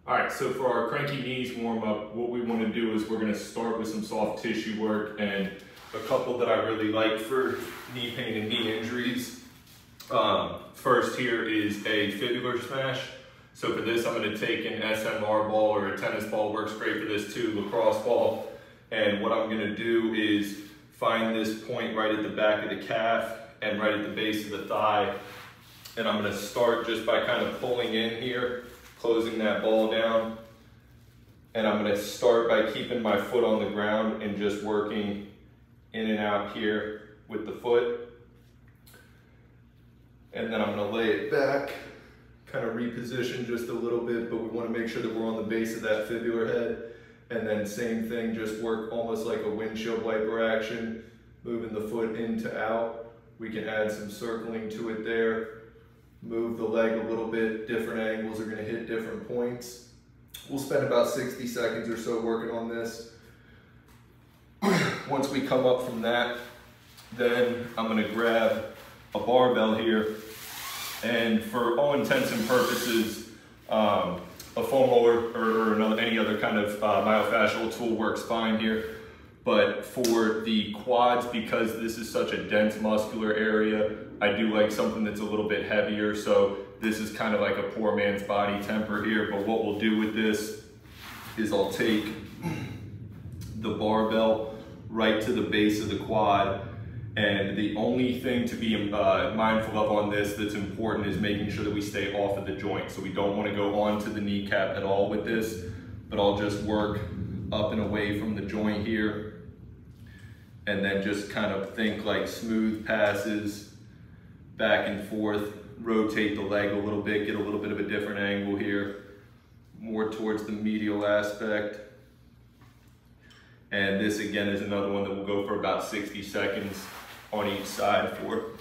All right, so for our cranky knees warm up, what we want to do is we're going to start with some soft tissue work, and a couple that I really like for knee pain and knee injuries. First here is a fibular smash. So for this, I'm going to take an SMR ball, or a tennis ball works great for this too, lacrosse ball. And what I'm going to do is find this point right at the back of the calf and right at the base of the thigh. And I'm going to start just by kind of pulling in here, closing that ball down. And I'm going to start by keeping my foot on the ground and just working in and out here with the foot. And then I'm going to lay it back, kind of reposition just a little bit, but we want to make sure that we're on the base of that fibular head. And then same thing, just work almost like a windshield wiper action, moving the foot in to out. We can add some circling to it there. Move the leg a little bit, different angles are going to hit different points. We'll spend about 60 seconds or so working on this. Once we come up from that, then I'm going to grab a barbell here, and for all intents and purposes, a foam roller or any other kind of myofascial tool works fine here. But for the quads, because this is such a dense muscular area, I do like something that's a little bit heavier. So this is kind of like a poor man's body temper here. But what we'll do with this is I'll take the barbell right to the base of the quad. And the only thing to be mindful of on this that's important is making sure that we stay off of the joint. So we don't want to go onto the kneecap at all with this, but I'll just work up and away from the joint here. And then just kind of think like smooth passes back and forth, rotate the leg a little bit, get a little bit of a different angle here, more towards the medial aspect. And this again is another one that will go for about 60 seconds on each side for.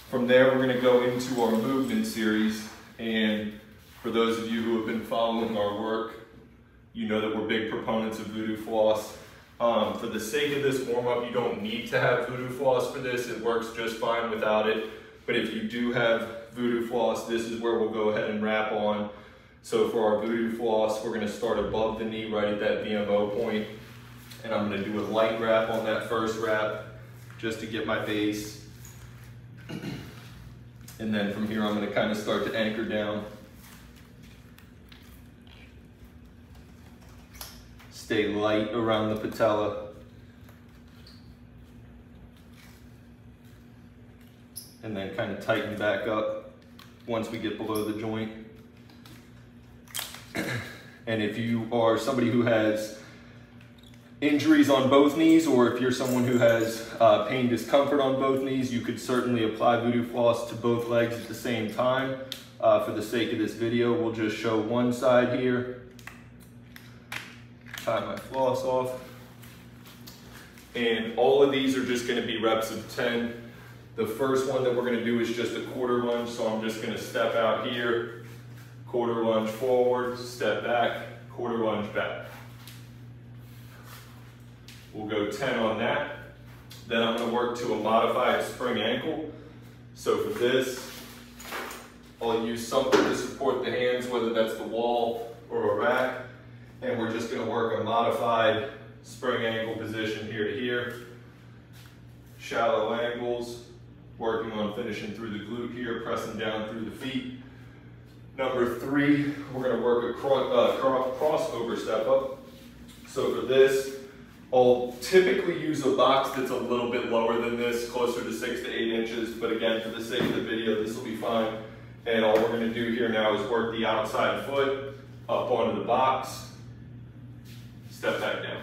From there, we're going to go into our movement series. And for those of you who have been following our work, you know that we're big proponents of voodoo floss. For the sake of this warm-up, you don't need to have voodoo floss for this. It works just fine without it. But if you do have voodoo floss, this is where we'll go ahead and wrap on. So for our voodoo floss, we're going to start above the knee right at that VMO point. And I'm going to do a light wrap on that first wrap just to get my base. And then from here, I'm going to kind of start to anchor down. Stay light around the patella. And then kind of tighten back up once we get below the joint. And if you are somebody who has injuries on both knees, or if you're someone who has pain discomfort on both knees, you could certainly apply voodoo floss to both legs at the same time. For the sake of this video, we'll just show one side here. Tie my floss off. And all of these are just going to be reps of 10. The first one that we're going to do is just a quarter lunge, so I'm just going to step out here, quarter lunge forward, step back, quarter lunge back. We'll go 10 on that. Then I'm going to work to a modified spring ankle. So for this, I'll use something to support the hands, whether that's the wall or a rack. And we're just going to work a modified spring ankle position here to here. Shallow angles, working on finishing through the glute here, pressing down through the feet. Number 3, we're going to work a crossover step up. So for this, I'll typically use a box that's a little bit lower than this, closer to 6 to 8 inches. But again, for the sake of the video, this will be fine. And all we're going to do here now is work the outside foot up onto the box. Step back down.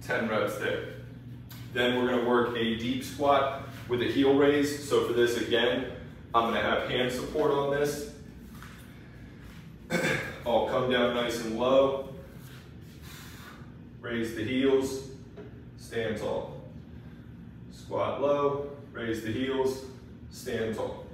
Ten reps there. Then we're going to work a deep squat with a heel raise. So for this, again, I'm going to have hand support on this. I'll come down nice and low. Raise the heels. Stand tall. Squat low. Raise the heels. Stand tall.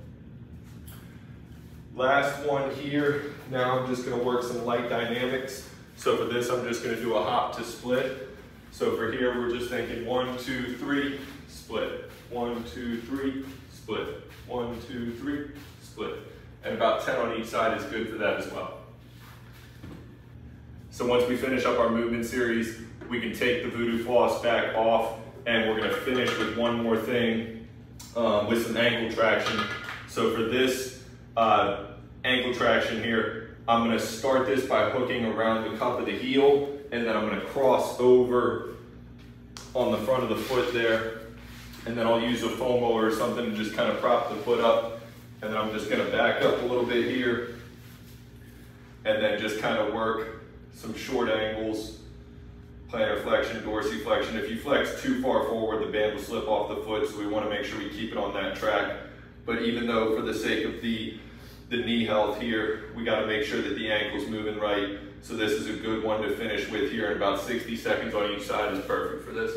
Last one here. Now I'm just going to work some light dynamics. So for this, I'm just going to do a hop to split. So for here, we're just thinking 1, 2, 3, split. 1, 2, 3, split. split. 1, 2, 3, split. And about 10 on each side is good for that as well. So once we finish up our movement series, we can take the voodoo floss back off, and we're gonna finish with one more thing with some ankle traction. So for this ankle traction here, I'm gonna start this by hooking around the cup of the heel, and then I'm gonna cross over on the front of the foot there, and then I'll use a foam roller or something to just kind of prop the foot up, and then I'm just gonna back up a little bit here, and then just kind of work some short angles, plantar flexion, dorsiflexion. If you flex too far forward, the band will slip off the foot, so we want to make sure we keep it on that track. But even though for the sake of the knee health here, we got to make sure that the ankle's moving right. So this is a good one to finish with here, and about 60 seconds on each side is perfect for this.